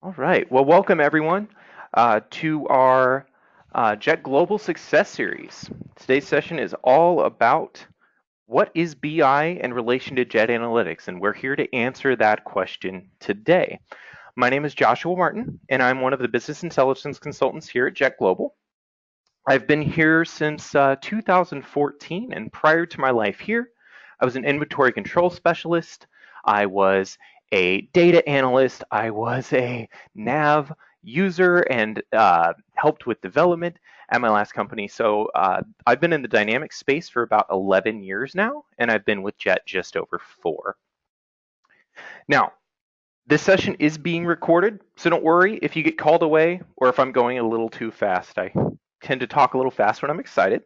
All right. Well, welcome everyone to our Jet Global Success Series. Today's session is all about what is BI in relation to Jet Analytics, and we're here to answer that question today. My name is Joshua Martin, and I'm one of the business intelligence consultants here at Jet Global. I've been here since 2014, and prior to my life here, I was an inventory control specialist. I was a data analyst. I was a nav user and helped with development at my last company. So I've been in the dynamic space for about 11 years now, and I've been with Jet just over 4. Now, this session is being recorded, so don't worry if you get called away or if I'm going a little too fast. I tend to talk a little fast when I'm excited.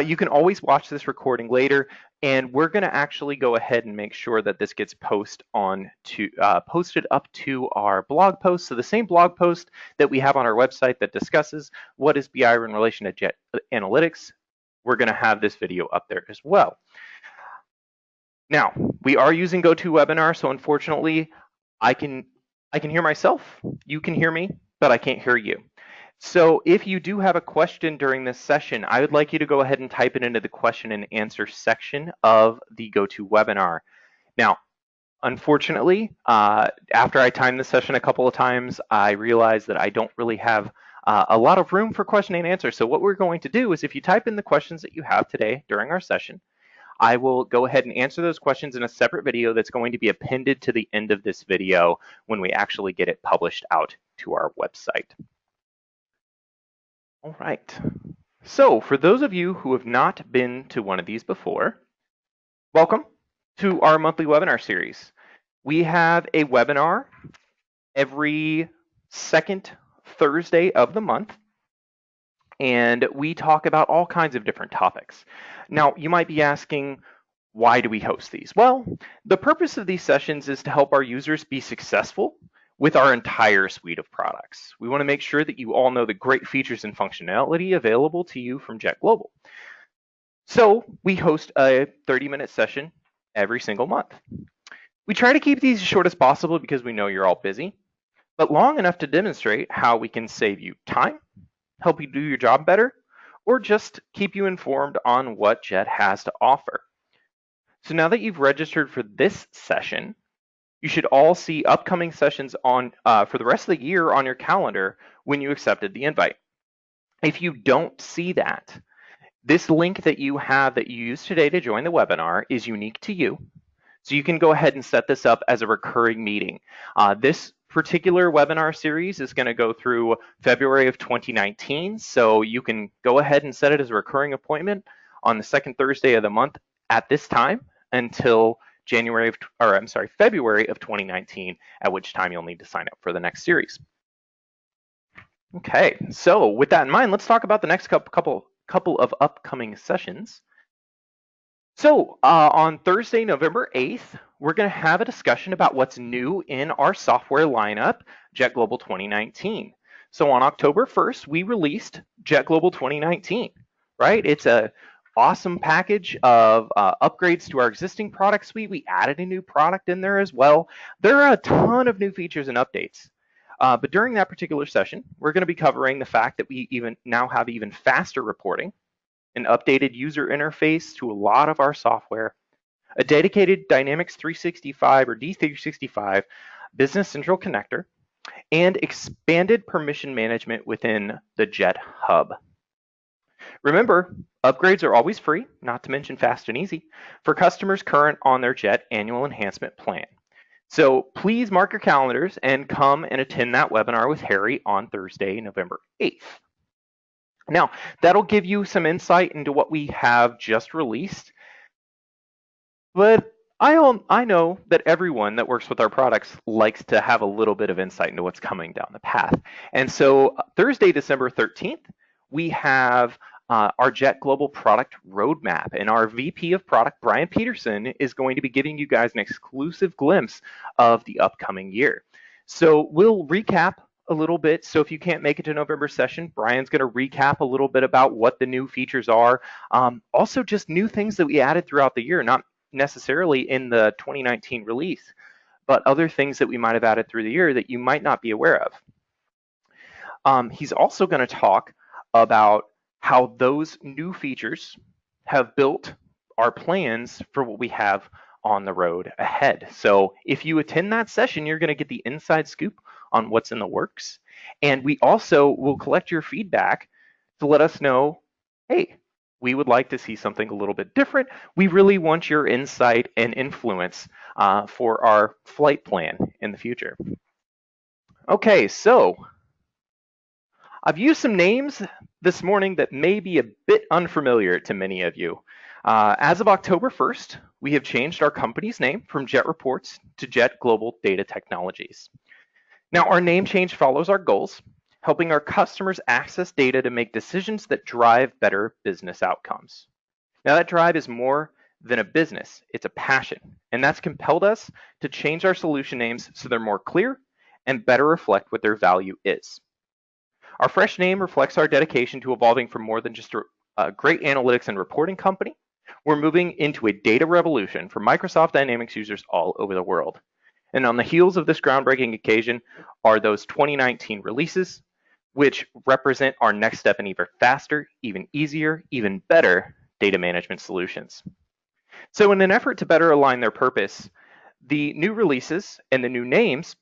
You can always watch this recording later, and we're going to actually go ahead and make sure that this gets posted up to our blog post. So the same blog post that we have on our website that discusses what is BI in relation to Jet Analytics, we're going to have this video up there as well. Now, we are using GoToWebinar, so unfortunately, I can hear myself, you can hear me, but I can't hear you. So if you do have a question during this session, I would like you to go ahead and type it into the question and answer section of the GoToWebinar. Now, unfortunately, after I timed the session a couple of times, I realized that I don't really have a lot of room for question and answer. So what we're going to do is if you type in the questions that you have today during our session, I will go ahead and answer those questions in a separate video that's going to be appended to the end of this video when we actually get it published out to our website. All right. So for those of you who have not been to one of these before, welcome to our monthly webinar series. We have a webinar every second Thursday of the month, and we talk about all kinds of different topics. Now, you might be asking, why do we host these? Well, the purpose of these sessions is to help our users be successful with our entire suite of products. We want to make sure that you all know the great features and functionality available to you from Jet Global. So we host a 30-minute session every single month. We try to keep these as short as possible because we know you're all busy, but long enough to demonstrate how we can save you time, help you do your job better, or just keep you informed on what Jet has to offer. So now that you've registered for this session, you should all see upcoming sessions on for the rest of the year on your calendar when you accepted the invite. If you don't see that, this link that you have that you used today to join the webinar is unique to you. So you can go ahead and set this up as a recurring meeting. This particular webinar series is going to go through February of 2019. So you can go ahead and set it as a recurring appointment on the second Thursday of the month at this time until February of 2019, at which time you'll need to sign up for the next series. Okay, so with that in mind, let's talk about the next couple of upcoming sessions. So on Thursday, November 8th, we're going to have a discussion about what's new in our software lineup, Jet Global 2019. So on October 1st, we released Jet Global 2019, right? It's a awesome package of upgrades to our existing product suite. We added a new product in there as well. There are a ton of new features and updates. But during that particular session, we're going to be covering the fact that we now have even faster reporting, an updated user interface to a lot of our software, a dedicated Dynamics 365 or D365 Business Central connector, and expanded permission management within the Jet Hub. Remember, upgrades are always free, not to mention fast and easy, for customers current on their Jet annual enhancement plan. So please mark your calendars and come and attend that webinar with Harry on Thursday, November 8th. Now, that'll give you some insight into what we have just released, but I know that everyone that works with our products likes to have a little bit of insight into what's coming down the path. And so Thursday, December 13th, we have our Jet Global product roadmap, and our VP of product, Brian Peterson, is going to be giving you guys an exclusive glimpse of the upcoming year. So we'll recap a little bit. So if you can't make it to November session, Brian's going to recap a little bit about what the new features are. Also just new things that we added throughout the year, not necessarily in the 2019 release, but other things that we might have added through the year that you might not be aware of. He's also going to talk about how those new features have built our plans for what we have on the road ahead. So if you attend that session, you're going to get the inside scoop on what's in the works. And we also will collect your feedback to let us know, hey, we would like to see something a little bit different. We really want your insight and influence for our flight plan in the future. Okay, so I've used some names this morning that may be a bit unfamiliar to many of you. As of October 1st, we have changed our company's name from Jet Reports to Jet Global Data Technologies. Now, our name change follows our goals, helping our customers access data to make decisions that drive better business outcomes. Now, that drive is more than a business, it's a passion, and that's compelled us to change our solution names so they're more clear and better reflect what their value is. Our fresh name reflects our dedication to evolving from more than just a great analytics and reporting company. We're moving into a data revolution for Microsoft Dynamics users all over the world. And on the heels of this groundbreaking occasion are those 2019 releases, which represent our next step in even faster, even easier, even better data management solutions. So in an effort to better align their purpose, the new releases and the new names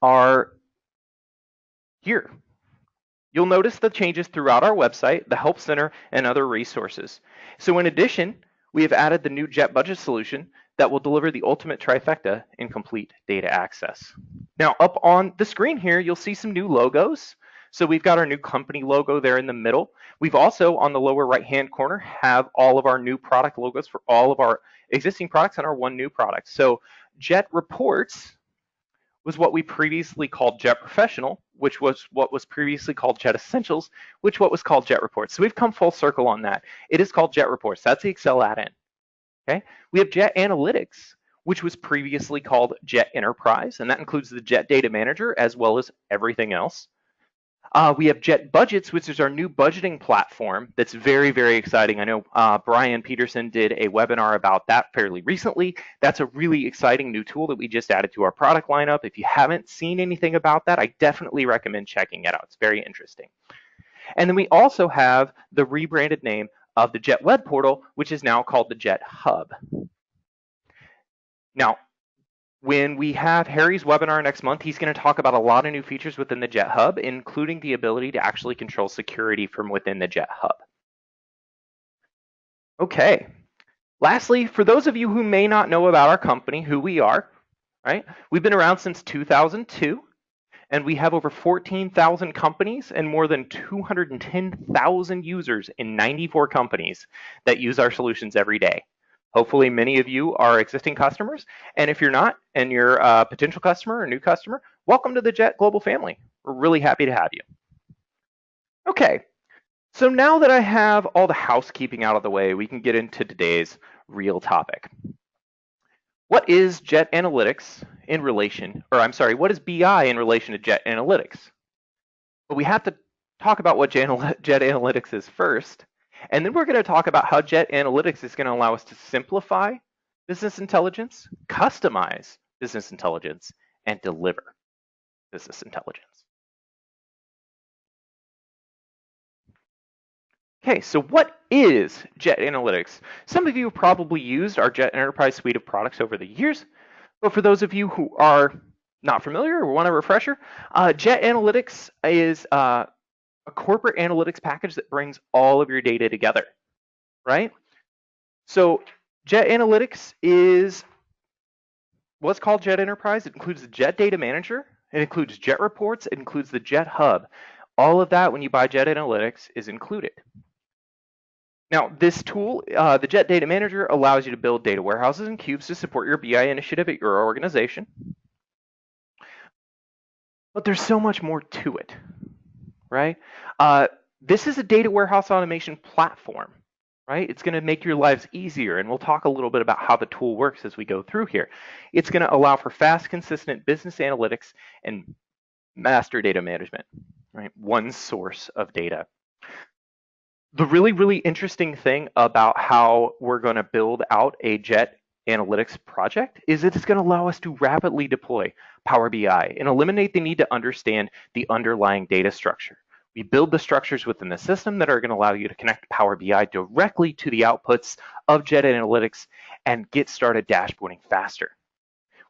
are here. You'll notice the changes throughout our website, the Help Center, and other resources. So in addition, we have added the new Jet Budget solution that will deliver the ultimate trifecta in complete data access. Now, up on the screen here, you'll see some new logos. So we've got our new company logo there in the middle. We've also, on the lower right-hand corner, have all of our new product logos for all of our existing products and our one new product. So Jet Reports was what we previously called Jet Professional, which was what was previously called Jet Essentials, which what was called Jet Reports. So we've come full circle on that. It is called Jet Reports. That's the Excel add-in. Okay. We have Jet Analytics, which was previously called Jet Enterprise, and that includes the Jet Data Manager as well as everything else. We have Jet Budgets, which is our new budgeting platform that's very, very exciting. I know Brian Peterson did a webinar about that fairly recently. That's a really exciting new tool that we just added to our product lineup. If you haven't seen anything about that, I definitely recommend checking it out. It's very interesting. And then we also have the rebranded name of the Jet Web Portal, which is now called the Jet Hub. Now, when we have Harry's webinar next month, he's going to talk about a lot of new features within the Jet Hub, including the ability to actually control security from within the Jet Hub. Okay. Lastly, for those of you who may not know about our company, who we are, right? We've been around since 2002, and we have over 14,000 companies and more than 210,000 users in 94 companies that use our solutions every day. Hopefully, many of you are existing customers, and if you're not, and you're a potential customer or new customer, welcome to the Jet Global family. We're really happy to have you. Okay, so now that I have all the housekeeping out of the way, we can get into today's real topic. What is Jet Analytics in relation, or I'm sorry, what is BI in relation to Jet Analytics? But we have to talk about what Jet Analytics is first. And then we're going to talk about how Jet Analytics is going to allow us to simplify business intelligence, customize business intelligence, and deliver business intelligence. Okay, so what is Jet Analytics? Some of you have probably used our Jet Enterprise suite of products over the years, but for those of you who are not familiar or want a refresher, Jet Analytics is a corporate analytics package that brings all of your data together, right? So Jet Analytics is what's called Jet Enterprise. It includes the Jet Data Manager. It includes Jet Reports. It includes the Jet Hub. All of that, when you buy Jet Analytics, is included. Now, this tool, the Jet Data Manager, allows you to build data warehouses and cubes to support your BI initiative at your organization. But there's so much more to it, right? This is a data warehouse automation platform, right? It's going to make your lives easier, and we'll talk a little bit about how the tool works as we go through here. It's going to allow for fast, consistent business analytics and master data management, right? One source of data. The really, really interesting thing about how we're going to build out a Jet Analytics project is that it's going to allow us to rapidly deploy Power BI and eliminate the need to understand the underlying data structure. We build the structures within the system that are going to allow you to connect Power BI directly to the outputs of Jet Analytics and get started dashboarding faster.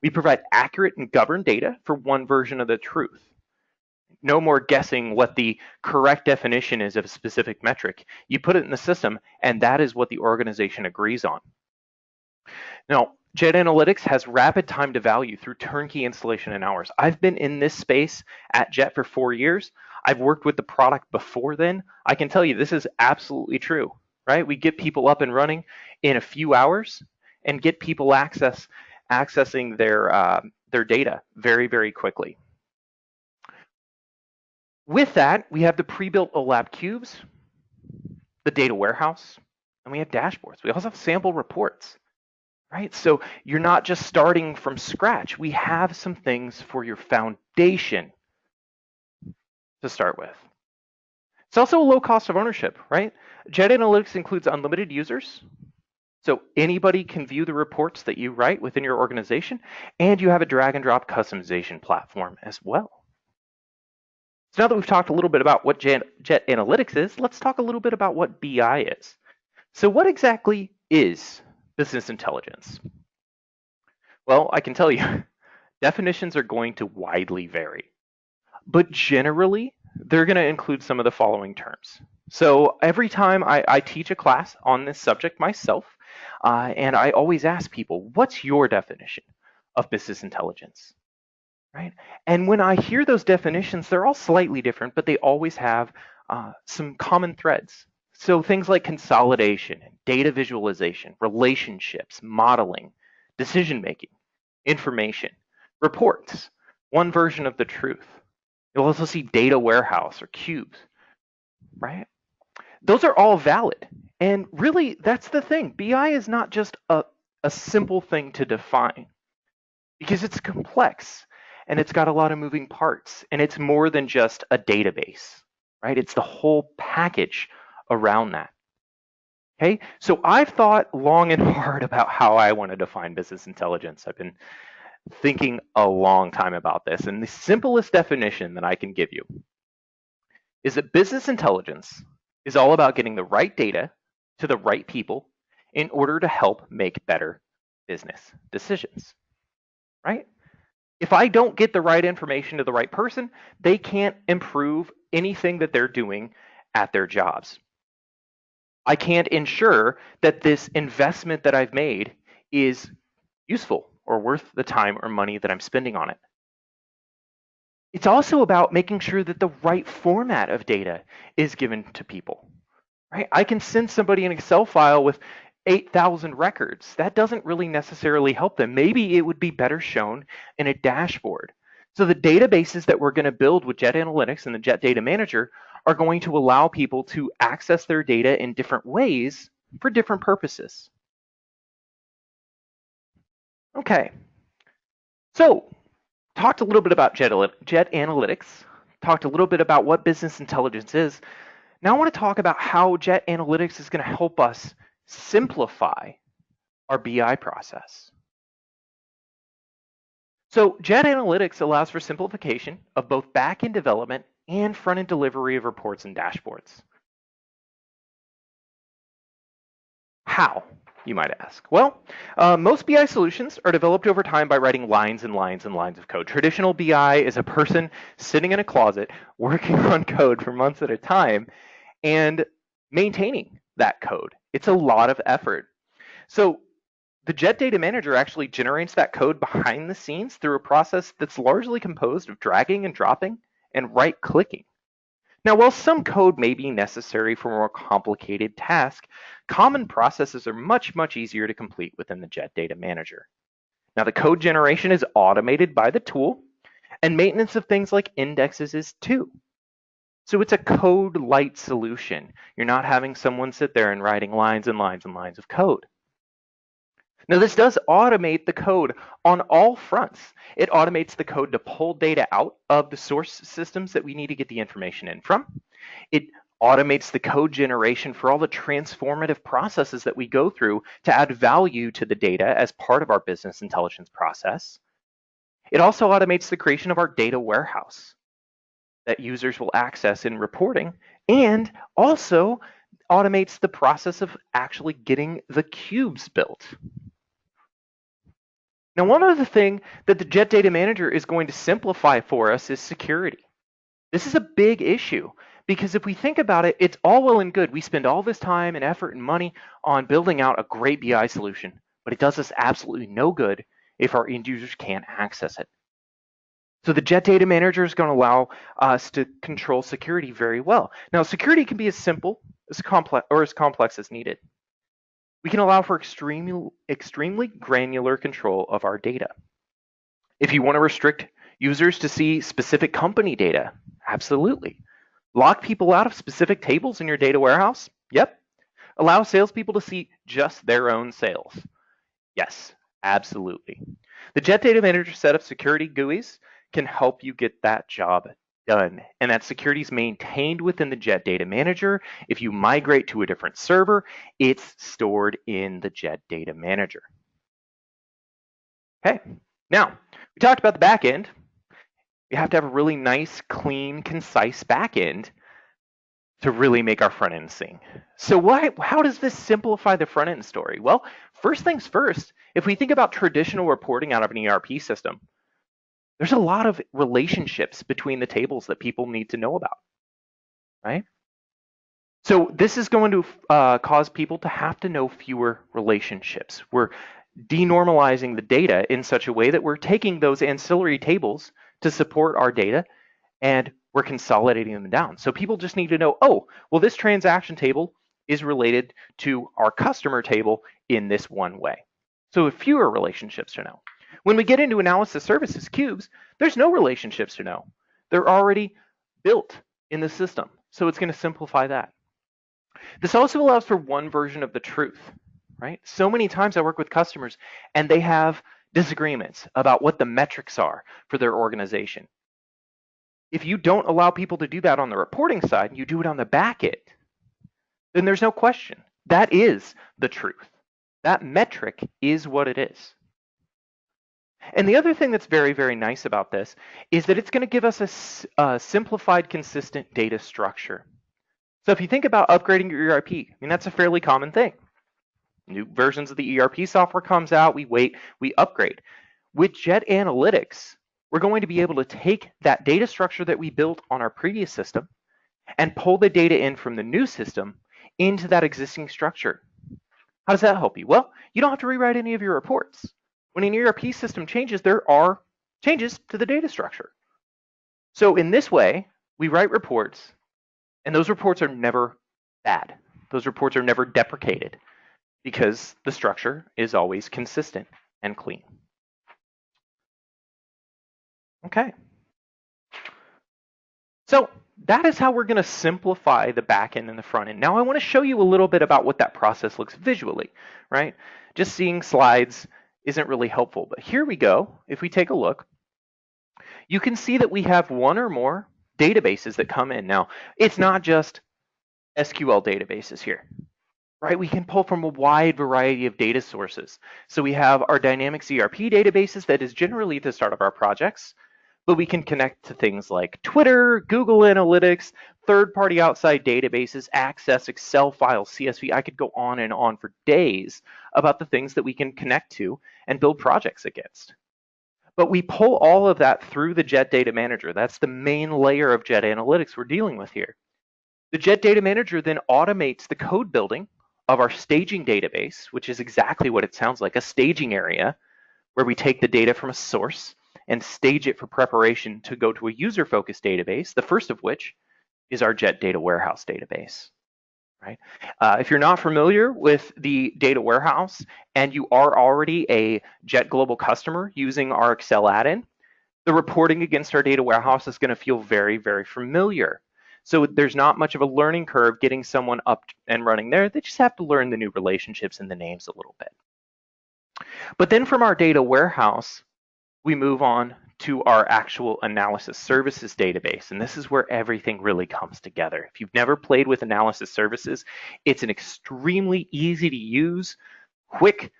We provide accurate and governed data for one version of the truth. No more guessing what the correct definition is of a specific metric. You put it in the system, and that is what the organization agrees on. Now, Jet Analytics has rapid time to value through turnkey installation in hours. I've been in this space at Jet for 4 years. I've worked with the product before then. I can tell you this is absolutely true, right? We get people up and running in a few hours and get people accessing their data very, very quickly. With that, we have the pre-built OLAP cubes, the data warehouse, and we have dashboards. We also have sample reports, right? So you're not just starting from scratch. We have some things for your foundation to start with. It's also a low cost of ownership, right? Jet Analytics includes unlimited users. So anybody can view the reports that you write within your organization, and you have a drag and drop customization platform as well. So now that we've talked a little bit about what Jet Analytics is, let's talk a little bit about what BI is. So what exactly is business intelligence? Well, I can tell you, definitions are going to widely vary, but generally, they're going to include some of the following terms. So every time I teach a class on this subject myself, and I always ask people, what's your definition of business intelligence? Right? And when I hear those definitions, they're all slightly different, but they always have some common threads. So things like consolidation, data visualization, relationships, modeling, decision-making, information, reports, one version of the truth. You'll also see data warehouse or cubes, right? Those are all valid. And really, that's the thing. BI is not just a simple thing to define because it's complex and it's got a lot of moving parts and it's more than just a database, right? It's the whole package around that. Okay, so I've thought long and hard about how I want to define business intelligence. I've been thinking a long time about this, and the simplest definition that I can give you is that business intelligence is all about getting the right data to the right people in order to help make better business decisions, right? If I don't get the right information to the right person, they can't improve anything that they're doing at their jobs. I can't ensure that this investment that I've made is useful or worth the time or money that I'm spending on it. It's also about making sure that the right format of data is given to people, right? I can send somebody an Excel file with 8,000 records. That doesn't really necessarily help them. Maybe it would be better shown in a dashboard. So the databases that we're going to build with Jet Analytics and the Jet Data Manager are going to allow people to access their data in different ways for different purposes. Okay, so talked a little bit about Jet Analytics, talked a little bit about what business intelligence is. Now I want to talk about how Jet Analytics is going to help us simplify our BI process. So Jet Analytics allows for simplification of both back-end development and front-end delivery of reports and dashboards. How, you might ask? Well, most BI solutions are developed over time by writing lines and lines and lines of code. Traditional BI is a person sitting in a closet working on code for months at a time and maintaining that code. It's a lot of effort. So the Jet Data Manager actually generates that code behind the scenes through a process that's largely composed of dragging and dropping and right-clicking. Now, while some code may be necessary for more complicated tasks, common processes are much, much easier to complete within the Jet Data Manager. Now, the code generation is automated by the tool, and maintenance of things like indexes is too. So it's a code-light solution. You're not having someone sit there and writing lines and lines and lines of code. Now, this does automate the code on all fronts. It automates the code to pull data out of the source systems that we need to get the information in from. It automates the code generation for all the transformative processes that we go through to add value to the data as part of our business intelligence process. It also automates the creation of our data warehouse that users will access in reporting, and also automates the process of actually getting the cubes built. Now, one other thing that the Jet Data Manager is going to simplify for us is security. This is a big issue because if we think about it, it's all well and good. We spend all this time and effort and money on building out a great BI solution, but it does us absolutely no good if our end users can't access it. So the Jet Data Manager is going to allow us to control security very well. Now, security can be as simple as complex as needed. We can allow for extremely granular control of our data. If you want to restrict users to see specific company data, absolutely. Lock people out of specific tables in your data warehouse? Yep. Allow salespeople to see just their own sales? Yes, absolutely. The Jet Data Manager set of security GUIs can help you get that job done. And that security is maintained within the Jet Data Manager. If you migrate to a different server, it's stored in the Jet Data Manager. Okay, now we talked about the back end. We have to have a really nice, clean, concise back end to really make our front end sing. So how does this simplify the front end story? Well, first things first, if we think about traditional reporting out of an ERP system, there's a lot of relationships between the tables that people need to know about, right? So this is going to cause people to have to know fewer relationships. We're denormalizing the data in such a way that we're taking those ancillary tables to support our data and we're consolidating them down. So people just need to know, oh, well, this transaction table is related to our customer table in this one way. So fewer relationships to know. When we get into analysis services cubes, there's no relationships to know. They're already built in the system. So it's going to simplify that. This also allows for one version of the truth, right? So many times I work with customers and they have disagreements about what the metrics are for their organization. If you don't allow people to do that on the reporting side, you do it on the back end, then there's no question. That is the truth. That metric is what it is. And the other thing that's very, very nice about this is that it's going to give us a simplified, consistent data structure. So if you think about upgrading your ERP, I mean, that's a fairly common thing. New versions of the ERP software comes out, we wait, we upgrade. With Jet Analytics, we're going to be able to take that data structure that we built on our previous system and pull the data in from the new system into that existing structure. How does that help you? Well, you don't have to rewrite any of your reports. When an ERP system changes, there are changes to the data structure. So in this way, we write reports, and those reports are never bad. Those reports are never deprecated because the structure is always consistent and clean. Okay. So that is how we're going to simplify the back end and the front end. Now I want to show you a little bit about what that process looks visually, right? Just seeing slides isn't really helpful, but here we go. If we take a look, you can see that we have one or more databases that come in. Now, it's not just SQL databases here, right? We can pull from a wide variety of data sources. So we have our Dynamics ERP databases that is generally at the start of our projects, but we can connect to things like Twitter, Google Analytics, third-party outside databases, Access, Excel files, CSV. I could go on and on for days about the things that we can connect to and build projects against. But we pull all of that through the Jet Data Manager. That's the main layer of Jet Analytics we're dealing with here. The Jet Data Manager then automates the code building of our staging database, which is exactly what it sounds like, a staging area where we take the data from a source and stage it for preparation to go to a user-focused database, the first of which is our Jet Data Warehouse database. Right? If you're not familiar with the data warehouse and you are already a Jet Global customer using our Excel add-in, the reporting against our data warehouse is going to feel very, very familiar. So there's not much of a learning curve getting someone up and running there. They just have to learn the new relationships and the names a little bit. But then from our data warehouse, we move on to our actual analysis services database. And this is where everything really comes together. If you've never played with analysis services, it's an extremely easy to use, quick,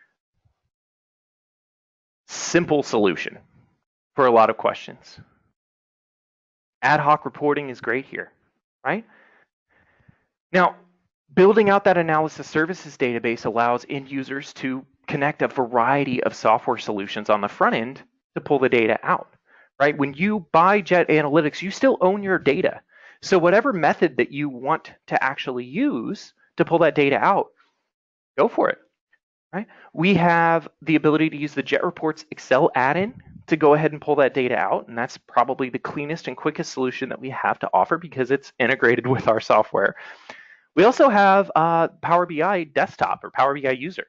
simple solution for a lot of questions. Ad hoc reporting is great here, right? Now, building out that analysis services database allows end users to connect a variety of software solutions on the front end to pull the data out, right? When you buy Jet Analytics, you still own your data. So whatever method that you want to actually use to pull that data out, go for it, right? We have the ability to use the Jet Reports Excel add-in to go ahead and pull that data out, and that's probably the cleanest and quickest solution that we have to offer because it's integrated with our software. We also have Power BI Desktop or Power BI User.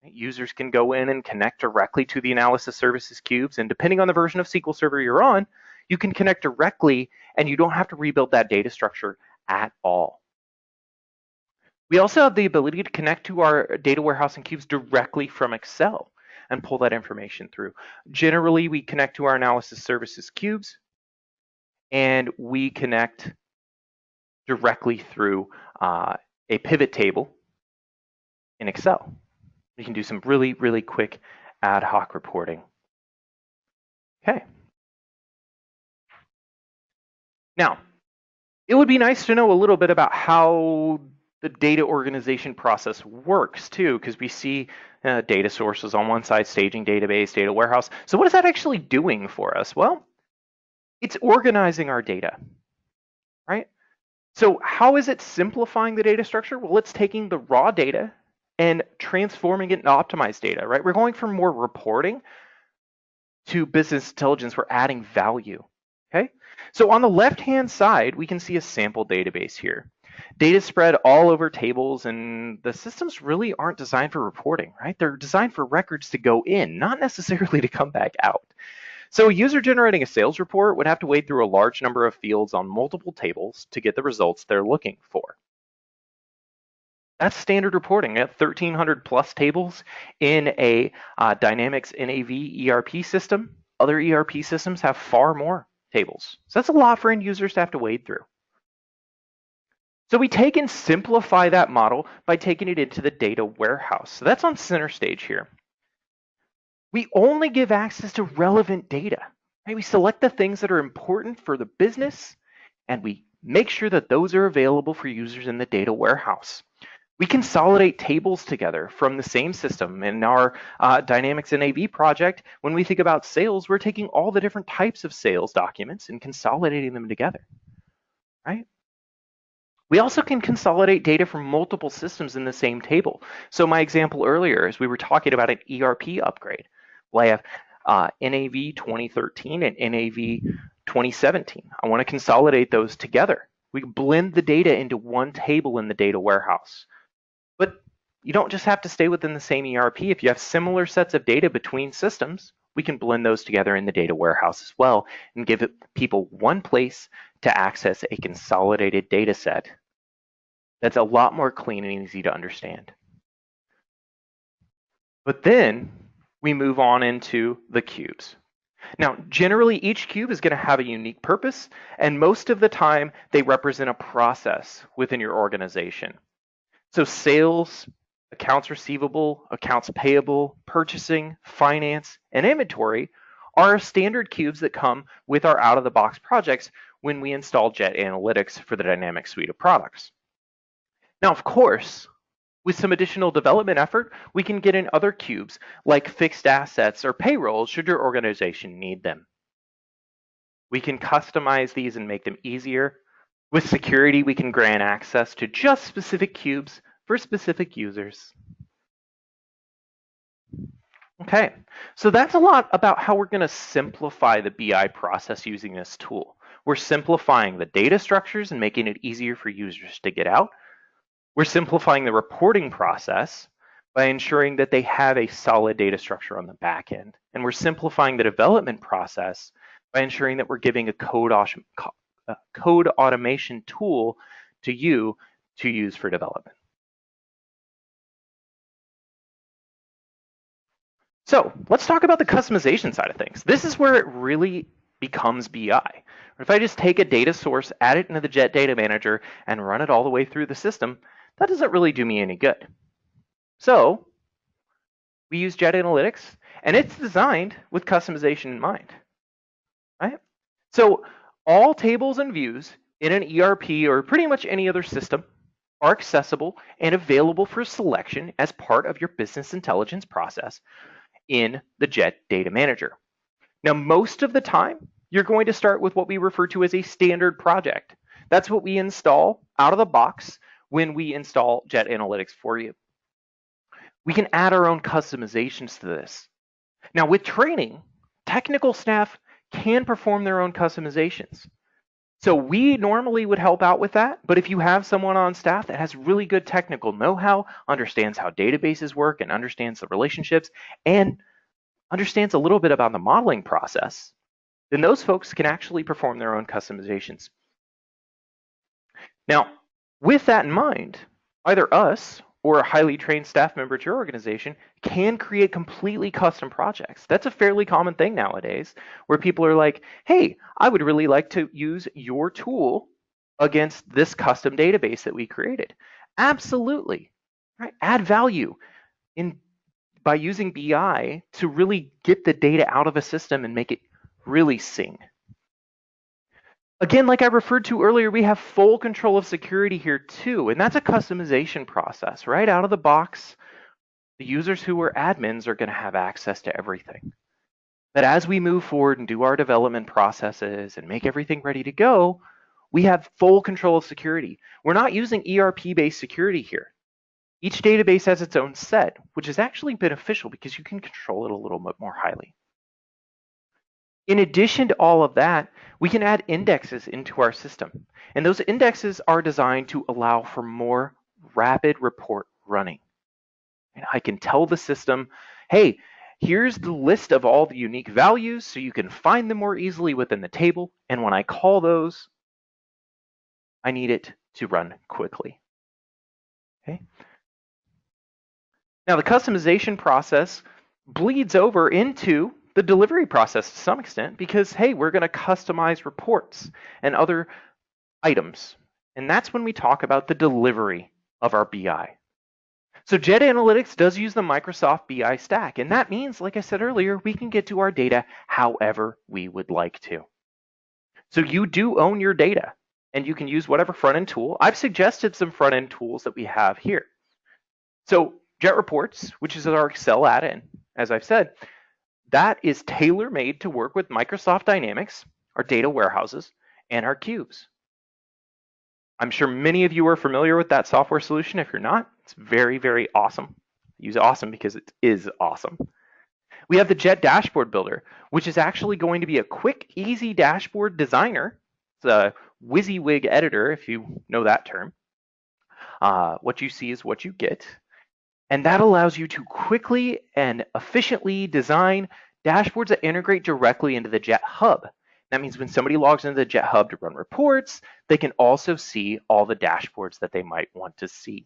Users can go in and connect directly to the analysis services cubes, and depending on the version of SQL Server you're on, you can connect directly and you don't have to rebuild that data structure at all. We also have the ability to connect to our data warehouse and cubes directly from Excel and pull that information through. Generally, we connect to our analysis services cubes and we connect directly through a pivot table in Excel. We can do some really, really quick ad hoc reporting. Okay. Now, it would be nice to know a little bit about how the data organization process works too, because we see data sources on one side, staging database, data warehouse. So what is that actually doing for us? Well, it's organizing our data, right? So how is it simplifying the data structure? Well, it's taking the raw data and transforming it into optimized data, right? We're going from more reporting to business intelligence. We're adding value, okay? So on the left-hand side, we can see a sample database here. Data spread all over tables, and the systems really aren't designed for reporting, right? They're designed for records to go in, not necessarily to come back out. So a user generating a sales report would have to wade through a large number of fields on multiple tables to get the results they're looking for. That's standard reporting. At 1,300 plus tables in a Dynamics NAV ERP system. Other ERP systems have far more tables. So that's a lot for end users to have to wade through. So we take and simplify that model by taking it into the data warehouse. So that's on center stage here. We only give access to relevant data. Right? We select the things that are important for the business, and we make sure that those are available for users in the data warehouse. We consolidate tables together from the same system. In our Dynamics NAV project, when we think about sales, we're taking all the different types of sales documents and consolidating them together, right? We also can consolidate data from multiple systems in the same table. So my example earlier is we were talking about an ERP upgrade. Well, I have NAV 2013 and NAV 2017. I want to consolidate those together. We blend the data into one table in the data warehouse. But you don't just have to stay within the same ERP. If you have similar sets of data between systems, we can blend those together in the data warehouse as well and give people one place to access a consolidated data set that's a lot more clean and easy to understand. But then we move on into the cubes. Now, generally, each cube is going to have a unique purpose, and most of the time, they represent a process within your organization. So sales, accounts receivable, accounts payable, purchasing, finance, and inventory are standard cubes that come with our out-of-the-box projects when we install Jet Analytics for the Dynamics suite of products. Now, of course, with some additional development effort, we can get in other cubes like fixed assets or payroll should your organization need them. We can customize these and make them easier. With security, we can grant access to just specific cubes for specific users. Okay, so that's a lot about how we're going to simplify the BI process using this tool. We're simplifying the data structures and making it easier for users to get out. We're simplifying the reporting process by ensuring that they have a solid data structure on the back end. And we're simplifying the development process by ensuring that we're giving a code automation tool to you to use for development. So let's talk about the customization side of things. This is where it really becomes BI. If I just take a data source, add it into the Jet Data Manager, and run it all the way through the system, that doesn't really do me any good. So we use Jet Analytics, and it's designed with customization in mind, right? So all tables and views in an ERP or pretty much any other system are accessible and available for selection as part of your business intelligence process in the Jet Data Manager. Now, most of the time, you're going to start with what we refer to as a standard project. That's what we install out of the box when we install Jet Analytics for you. We can add our own customizations to this. Now, with training, technical staff can perform their own customizations. So we normally would help out with that, but if you have someone on staff that has really good technical know-how, understands how databases work and understands the relationships, and understands a little bit about the modeling process, then those folks can actually perform their own customizations. Now, with that in mind, either us or a highly trained staff member at your organization can create completely custom projects. That's a fairly common thing nowadays, where people are like, hey, I would really like to use your tool against this custom database that we created. Absolutely, right? Add value by using BI to really get the data out of a system and make it really sing. Again, like I referred to earlier, we have full control of security here too, and that's a customization process, right? Out of the box, the users who are admins are going to have access to everything. But as we move forward and do our development processes and make everything ready to go, we have full control of security. We're not using ERP-based security here. Each database has its own set, which is actually beneficial because you can control it a little bit more highly. In addition to all of that, we can add indexes into our system. And those indexes are designed to allow for more rapid report running. And I can tell the system, hey, here's the list of all the unique values so you can find them more easily within the table. And when I call those, I need it to run quickly. Okay. Now the customization process bleeds over into the delivery process to some extent because, hey, we're going to customize reports and other items. And that's when we talk about the delivery of our BI. So Jet Analytics does use the Microsoft BI stack. And that means, like I said earlier, we can get to our data however we would like to. So you do own your data and you can use whatever front-end tool. I've suggested some front-end tools that we have here. So Jet Reports, which is our Excel add-in, as I've said, that is tailor-made to work with Microsoft Dynamics, our data warehouses, and our cubes. I'm sure many of you are familiar with that software solution. If you're not, it's very, very awesome. I use awesome because it is awesome. We have the Jet Dashboard Builder, which is actually going to be a quick, easy dashboard designer. It's a WYSIWYG editor, if you know that term. What you see is what you get. And that allows you to quickly and efficiently design dashboards that integrate directly into the Jet Hub. That means when somebody logs into the Jet Hub to run reports, they can also see all the dashboards that they might want to see.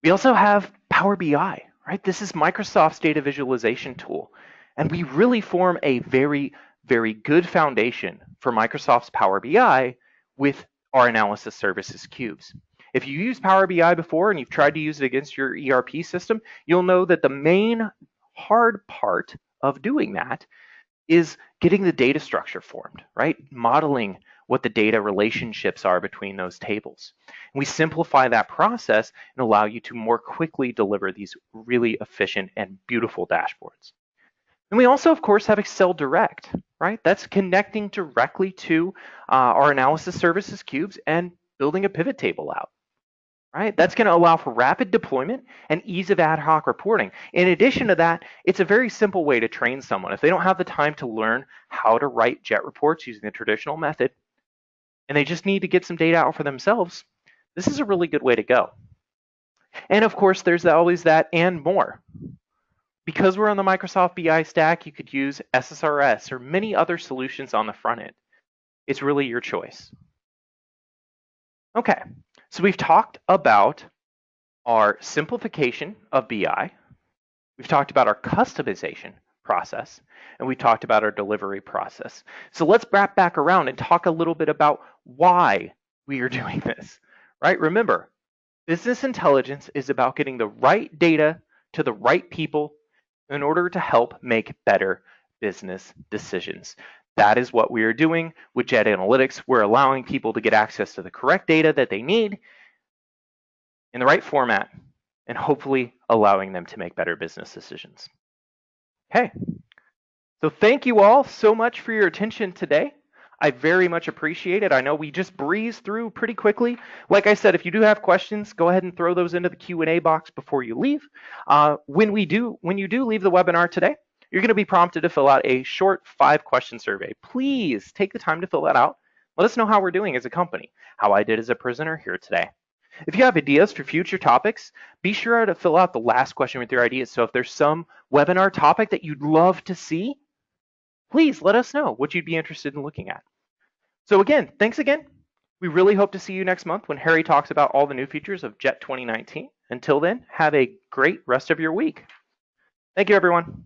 We also have Power BI, right? This is Microsoft's data visualization tool. And we really form a very, very good foundation for Microsoft's Power BI with our analysis services cubes. If you used Power BI before and you've tried to use it against your ERP system, you'll know that the main hard part of doing that is getting the data structure formed, right? Modeling what the data relationships are between those tables. And we simplify that process and allow you to more quickly deliver these really efficient and beautiful dashboards. And we also, of course, have Excel Direct, right? That's connecting directly to our analysis services cubes and building a pivot table out. Right? That's going to allow for rapid deployment and ease of ad hoc reporting. In addition to that, it's a very simple way to train someone. If they don't have the time to learn how to write Jet reports using the traditional method, and they just need to get some data out for themselves, this is a really good way to go. And of course, there's always that and more. Because we're on the Microsoft BI stack, you could use SSRS or many other solutions on the front end. It's really your choice. Okay. So we've talked about our simplification of BI. We've talked about our customization process, and we talked about our delivery process. So let's wrap back around and talk a little bit about why we are doing this, right? Remember, business intelligence is about getting the right data to the right people in order to help make better business decisions. That is what we are doing with Jet Analytics. We're allowing people to get access to the correct data that they need in the right format and hopefully allowing them to make better business decisions. Okay, so thank you all so much for your attention today. I very much appreciate it. I know we just breezed through pretty quickly. Like I said, if you do have questions, go ahead and throw those into the Q&A box before you leave. When you do leave the webinar today, you're going to be prompted to fill out a short 5-question survey. Please take the time to fill that out. Let us know how we're doing as a company, how I did as a presenter here today. If you have ideas for future topics, be sure to fill out the last question with your ideas. So if there's some webinar topic that you'd love to see, please let us know what you'd be interested in looking at. So again, thanks again. We really hope to see you next month when Harry talks about all the new features of JET 2019. Until then, have a great rest of your week. Thank you, everyone.